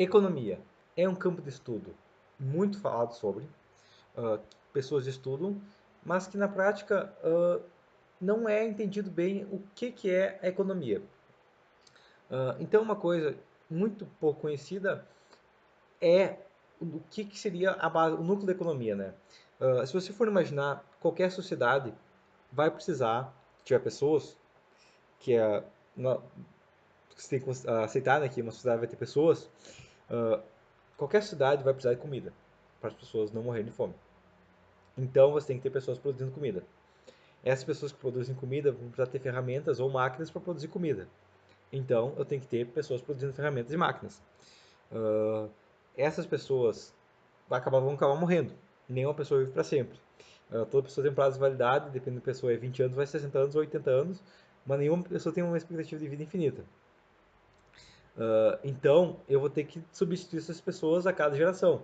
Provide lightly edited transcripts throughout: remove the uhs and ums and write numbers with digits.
Economia é um campo de estudo muito falado sobre, ah, pessoas estudam, mas que na prática não é entendido bem o que é a economia. Então, uma coisa muito pouco conhecida é o que seria a base, o núcleo da economia, né? Se você for imaginar, qualquer sociedade vai precisar, se tiver pessoas, que é, você tem que aceitar, né, que uma sociedade vai ter pessoas, ah, qualquer sociedade vai precisar de comida, para as pessoas não morrerem de fome. Então, você tem que ter pessoas produzindo comida. Essas pessoas que produzem comida vão precisar ter ferramentas ou máquinas para produzir comida. Então, eu tenho que ter pessoas produzindo ferramentas e máquinas. Uh, Essas pessoas vão acabar morrendo. Nenhuma pessoa vive para sempre. Toda pessoa tem um prazo de validade, dependendo da pessoa, é 20 anos, vai 60 anos ou 80 anos, mas nenhuma pessoa tem uma expectativa de vida infinita. Então, eu vou ter que substituir essas pessoas a cada geração.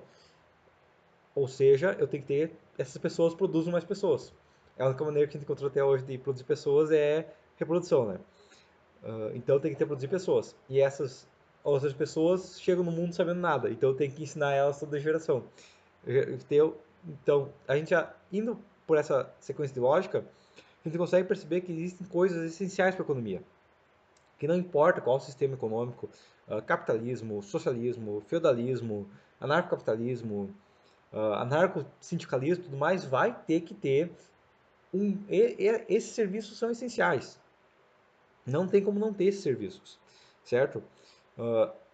Ou seja, eu tenho que ter essas pessoas produzem mais pessoas. É a única maneira que a gente encontrou até hoje de produzir pessoas é reprodução, né? Então tem que ter produzir pessoas. E essas outras pessoas chegam no mundo sabendo nada. Então eu tenho que ensinar elas toda a geração. Então, a gente já indo por essa sequência de lógica, a gente consegue perceber que existem coisas essenciais para a economia. Que não importa qual sistema econômico, capitalismo, socialismo, feudalismo, anarcocapitalismo, anarco-sindicalismo e tudo mais, vai ter que ter esses serviços são essenciais. Não tem como não ter esses serviços, certo?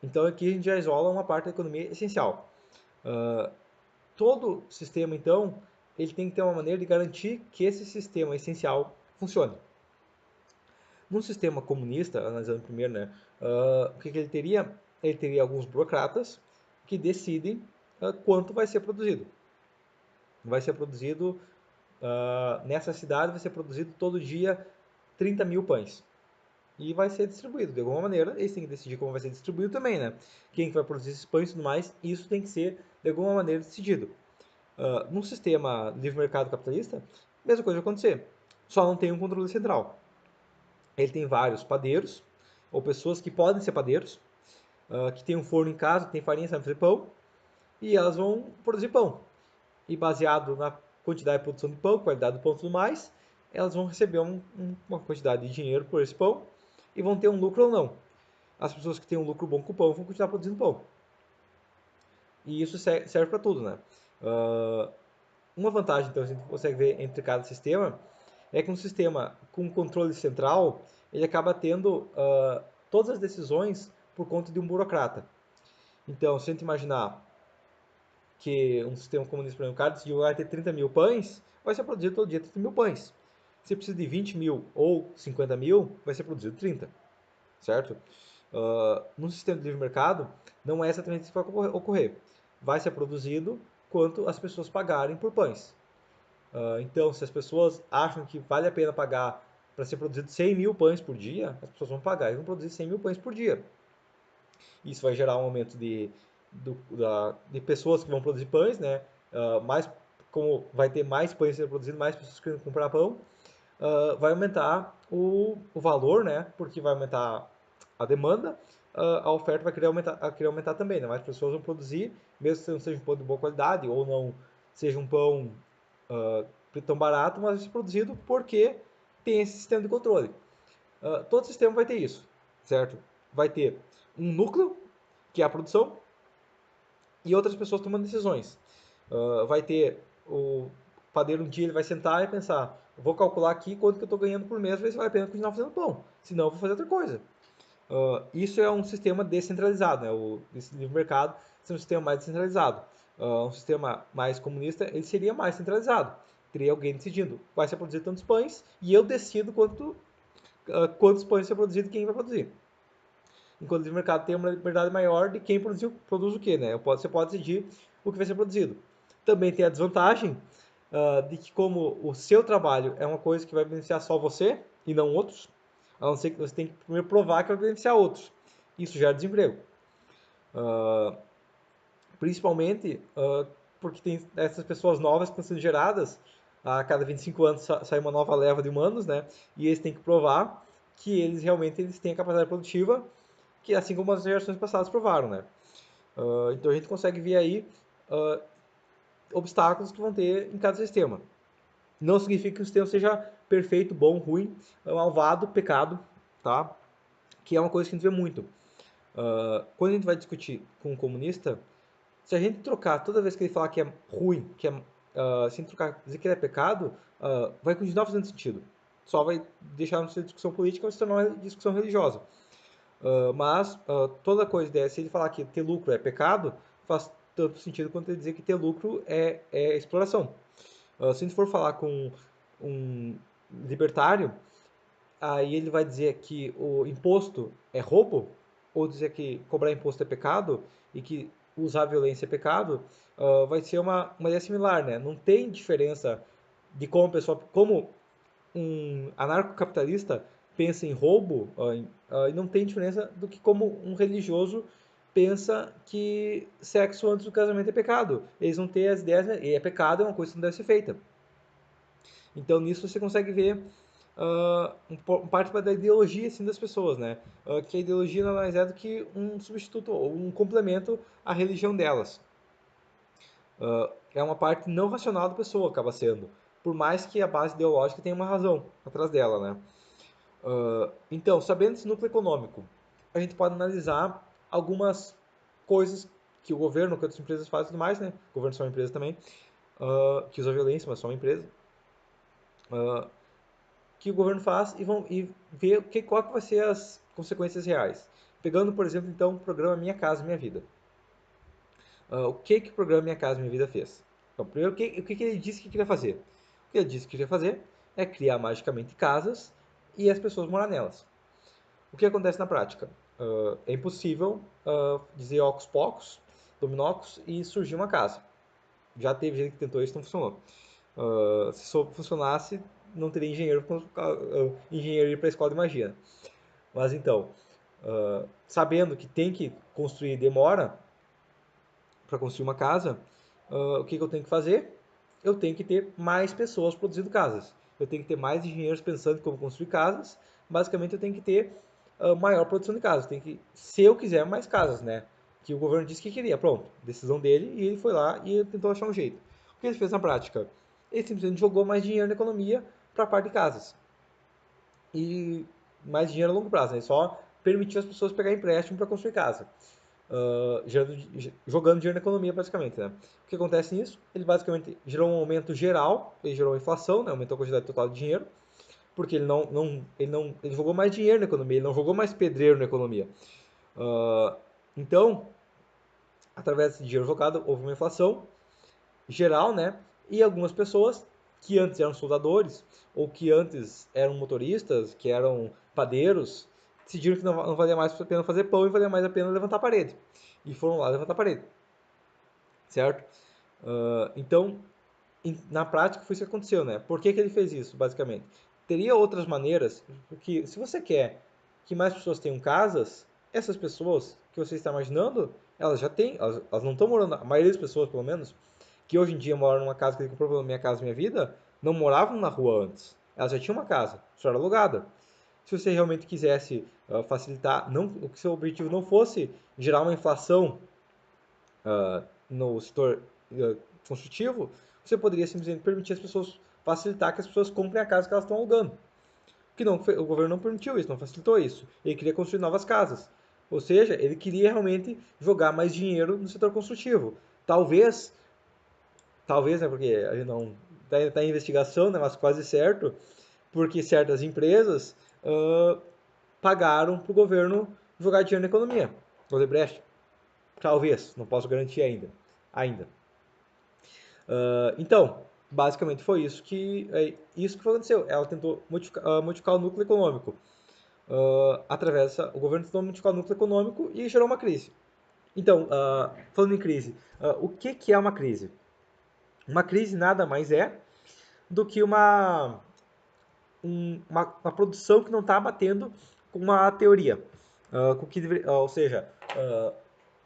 Então aqui a gente já isola uma parte da economia essencial. Uh, Todo sistema, então, ele tem que ter uma maneira de garantir que esse sistema essencial funcione. Num sistema comunista, analisando primeiro, né, o que ele teria? Ele teria alguns burocratas que decidem quanto vai ser produzido. Vai ser produzido, nessa cidade, vai ser produzido todo dia 30 mil pães. E vai ser distribuído de alguma maneira. Eles têm que decidir como vai ser distribuído também, né? Quem que vai produzir esses pães e tudo mais. Isso tem que ser de alguma maneira decidido. Num sistema livre mercado capitalista, a mesma coisa vai acontecer. Só não tem um controle central. Ele tem vários padeiros, ou pessoas que podem ser padeiros, que tem um forno em casa, que tem farinha, sabe fazer pão, e elas vão produzir pão. E baseado na quantidade de produção de pão, qualidade do pão e tudo mais, elas vão receber uma quantidade de dinheiro por esse pão e vão ter um lucro ou não. As pessoas que têm um lucro bom com o pão vão continuar produzindo pão. E isso serve para tudo, né? Uma vantagem, então, a gente consegue ver entre cada sistema é que um sistema com controle central, ele acaba tendo todas as decisões por conta de um burocrata. Então, se a gente imaginar que um sistema comunista, por exemplo, o cara decidiu vai ter 30 mil pães, vai ser produzido todo dia 30 mil pães. Se precisa de 20 mil ou 50 mil, vai ser produzido 30, certo? No sistema de livre mercado, não é exatamente isso que vai ocorrer. Vai ser produzido quanto as pessoas pagarem por pães. Então, se as pessoas acham que vale a pena pagar para ser produzido 100 mil pães por dia, as pessoas vão pagar e vão produzir 100 mil pães por dia. Isso vai gerar um aumento de pessoas que vão produzir pães, né? Mais, como vai ter mais pães sendo produzidos, mais pessoas querendo comprar pão, vai aumentar o valor, né? Porque vai aumentar a demanda, a oferta vai querer aumentar também, né? Mais pessoas vão produzir, mesmo que não seja um pão de boa qualidade ou não seja um pão tão barato, mas vai ser produzido porque tem esse sistema de controle. Todo sistema vai ter isso, certo? Vai ter um núcleo, que é a produção, e outras pessoas tomando decisões. Vai ter o padeiro um dia ele vai sentar e pensar, vou calcular aqui quanto que eu estou ganhando por mês, ver se vale a pena continuar fazendo pão. Senão eu vou fazer outra coisa. Isso é um sistema descentralizado, né? O livre mercado é um sistema mais descentralizado. Um sistema mais comunista ele seria mais centralizado. Teria alguém decidindo, vai ser produzido tantos pães e eu decido quantos pães ser produzido e quem vai produzir. Enquanto o livre mercado tem uma liberdade maior de quem produz o que, né? Você pode decidir o que vai ser produzido. Também tem a desvantagem de que como o seu trabalho é uma coisa que vai beneficiar só você e não outros, a não ser que você tem que primeiro provar que vai beneficiar outros. Isso gera desemprego. Uh, Principalmente porque tem essas pessoas novas que estão sendo geradas, a cada 25 anos sai uma nova leva de humanos, né? E eles têm que provar que eles realmente têm a capacidade produtiva, que assim como as gerações passadas provaram, né? Então a gente consegue ver aí obstáculos que vão ter em cada sistema. Não significa que o sistema seja perfeito, bom, ruim, malvado, pecado, tá? Que é uma coisa que a gente vê muito. Quando a gente vai discutir com um comunista, se a gente trocar toda vez que ele falar que é ruim, se a gente trocar, dizer que ele é pecado, vai continuar fazendo sentido. Só vai deixar de ser discussão política, vai se tornar uma discussão religiosa. Mas toda coisa dessa, se ele falar que ter lucro é pecado, faz tanto sentido quanto ele dizer que ter lucro é exploração. Se a gente for falar com um libertário, aí ele vai dizer que o imposto é roubo, ou dizer que cobrar imposto é pecado, e que usar violência é pecado, vai ser uma ideia similar, né? Não tem diferença de como a pessoa, como um anarcocapitalista pensa em roubo, e não tem diferença do que como um religioso pensa que sexo antes do casamento é pecado. Eles não têm as ideias, né? E é pecado, é uma coisa que não deve ser feita. Então nisso você consegue ver parte da ideologia assim, das pessoas, né? Que a ideologia nada mais é do que um substituto ou um complemento à religião delas. É uma parte não racional da pessoa, acaba sendo. Por mais que a base ideológica tenha uma razão atrás dela, né? Então, sabendo esse núcleo econômico, a gente pode analisar algumas coisas que o governo, que outras empresas fazem e tudo mais, né? O governo são uma empresa também, que usa violência, mas são uma empresa. Que o governo faz e ver qual que vai ser as consequências reais. Pegando, por exemplo, então, o programa Minha Casa Minha Vida. O que o programa Minha Casa Minha Vida fez? Então, primeiro, o que ele disse que queria fazer? O que ele disse que queria fazer é criar magicamente casas e as pessoas morar nelas. O que acontece na prática? É impossível dizer ocos pocos, dominocos e surgir uma casa. Já teve gente que tentou isso e não funcionou. Se só funcionasse, não teria engenheiro ir para a escola de magia. Mas então, sabendo que tem que construir demora para construir uma casa, o que eu tenho que fazer? Eu tenho que ter mais pessoas produzindo casas. Eu tenho que ter mais engenheiros pensando em como construir casas. Basicamente, eu tenho que ter maior produção de casas. Tem que, se eu quiser, mais casas, né? Que o governo disse que queria. Pronto, decisão dele e ele foi lá e tentou achar um jeito. O que ele fez na prática? Ele simplesmente jogou mais dinheiro na economia para a parte de casas. E mais dinheiro a longo prazo, né? Ele só permitiu as pessoas pegar empréstimo para construir casa. Jogando dinheiro na economia, basicamente, né? O que acontece nisso? Ele basicamente gerou um aumento geral, ele gerou inflação, né? Aumentou a quantidade total de dinheiro, porque ele jogou mais dinheiro na economia, ele não jogou mais pedreiro na economia. Então, através desse dinheiro jogado, houve uma inflação geral, né? E algumas pessoas que antes eram soldadores, ou que antes eram motoristas, que eram padeiros, decidiram que não valia mais a pena fazer pão e valia mais a pena levantar a parede. E foram lá levantar a parede, certo? Então, na prática foi isso que aconteceu, né? Por que ele fez isso, basicamente? Teria outras maneiras, porque se você quer que mais pessoas tenham casas, essas pessoas que você está imaginando, elas já têm, elas não estão morando, a maioria das pessoas, pelo menos, que hoje em dia moram numa casa que ele comprou pela Minha Casa Minha Vida, não moravam na rua antes. Elas já tinham uma casa, só era alugada. Se você realmente quisesse facilitar, não, o que seu objetivo não fosse gerar uma inflação no setor construtivo, você poderia simplesmente permitir as pessoas, facilitar que as pessoas comprem a casa que elas estão alugando. Que não, o governo não permitiu isso, não facilitou isso. Ele queria construir novas casas. Ou seja, ele queria realmente jogar mais dinheiro no setor construtivo. Talvez, né, porque a gente não está em investigação, né, mas quase certo, porque certas empresas pagaram para o governo jogar dinheiro na economia. Odebrecht, talvez, não posso garantir ainda. Então, basicamente foi isso que aconteceu. Ela tentou modificar o núcleo econômico. O governo tentou modificar o núcleo econômico e gerou uma crise. Então, falando em crise, o que é uma crise? Uma crise nada mais é do que uma produção que não está batendo com uma teoria. Ou seja,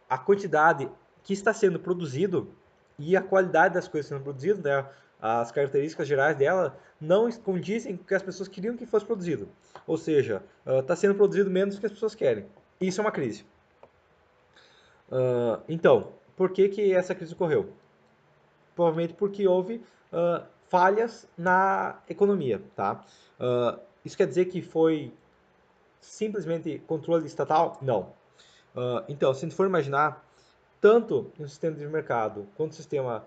a quantidade que está sendo produzido e a qualidade das coisas sendo produzidas, né, as características gerais dela, não condizem com o que as pessoas queriam que fosse produzido. Ou seja, está sendo produzido menos do que as pessoas querem. Isso é uma crise. Então, por que que essa crise ocorreu? Provavelmente porque houve falhas na economia, tá? Isso quer dizer que foi simplesmente controle estatal? Não. Então, se a gente for imaginar, tanto no sistema de mercado, quanto no sistema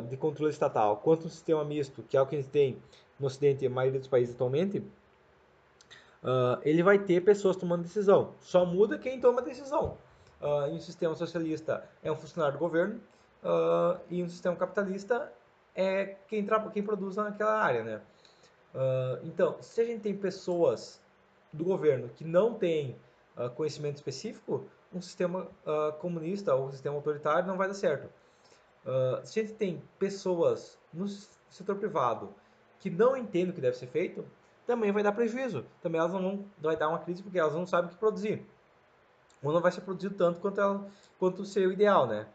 de controle estatal, quanto no sistema misto, que é o que a gente tem no Ocidente e na maioria dos países atualmente, ele vai ter pessoas tomando decisão. Só muda quem toma a decisão. Em um sistema socialista é um funcionário do governo, e um sistema capitalista é quem produz naquela área, né? Então, se a gente tem pessoas do governo que não têm conhecimento específico, um sistema comunista ou um sistema autoritário não vai dar certo. Se a gente tem pessoas no setor privado que não entendem o que deve ser feito, também vai dar prejuízo. Também elas não vão, vai dar uma crise porque elas não sabem o que produzir. Ou não vai ser produzido tanto quanto seria o ideal, né?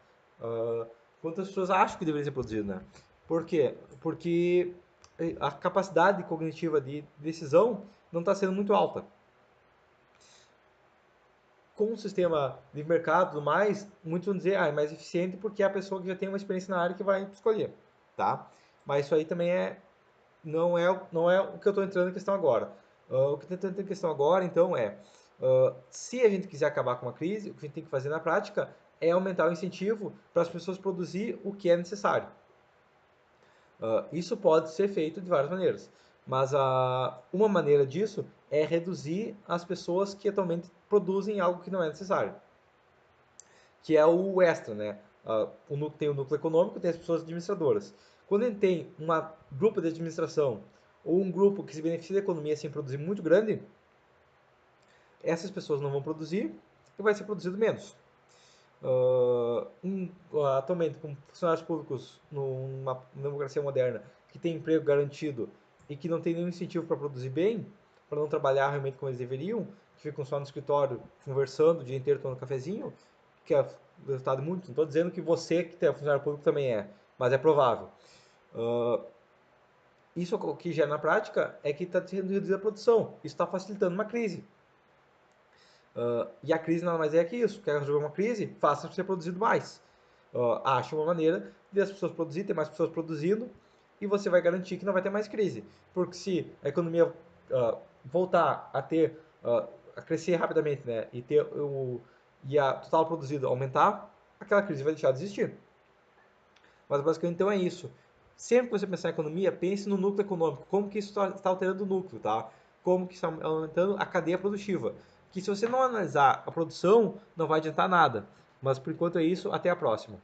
Quanto as pessoas acham que deveria ser produzido, né? Por quê? Porque a capacidade cognitiva de decisão não está sendo muito alta. Com o sistema de mercado e tudo mais, muitos vão dizer, é mais eficiente porque é a pessoa que já tem uma experiência na área que vai escolher, tá? Mas isso aí também não é o que eu estou entrando em questão agora. O que eu estou entrando em questão agora, então, se a gente quiser acabar com a crise, o que a gente tem que fazer na prática é aumentar o incentivo para as pessoas produzir o que é necessário. Isso pode ser feito de várias maneiras, mas uma maneira disso é reduzir as pessoas que atualmente produzem algo que não é necessário, que é o extra, né? Tem o núcleo econômico, tem as pessoas administradoras. Quando a gente tem um grupo de administração ou um grupo que se beneficia da economia sem produzir muito grande, essas pessoas não vão produzir e vai ser produzido menos. Atualmente, com funcionários públicos numa democracia moderna que tem emprego garantido e que não tem nenhum incentivo para produzir bem, para não trabalhar realmente como eles deveriam, que ficam só no escritório conversando o dia inteiro tomando cafezinho, que é resultado muito. Não estou dizendo que você que é funcionário público também é, mas é provável. Uh, Isso o que gera na prática é que está sendo reduzida a produção. Isso está facilitando uma crise. E a crise nada mais é que isso. Quer resolver uma crise? Faça ser produzido mais. Ache uma maneira de as pessoas produzirem, ter mais pessoas produzindo, e você vai garantir que não vai ter mais crise. Porque se a economia voltar a ter, a crescer rapidamente, né, e a total produzido aumentar, aquela crise vai deixar de existir. Mas basicamente então é isso. Sempre que você pensar em economia, pense no núcleo econômico, como que isso está alterando o núcleo, tá? Como que está aumentando a cadeia produtiva. Que se você não analisar a produção, não vai adiantar nada. Mas por enquanto é isso, até a próxima.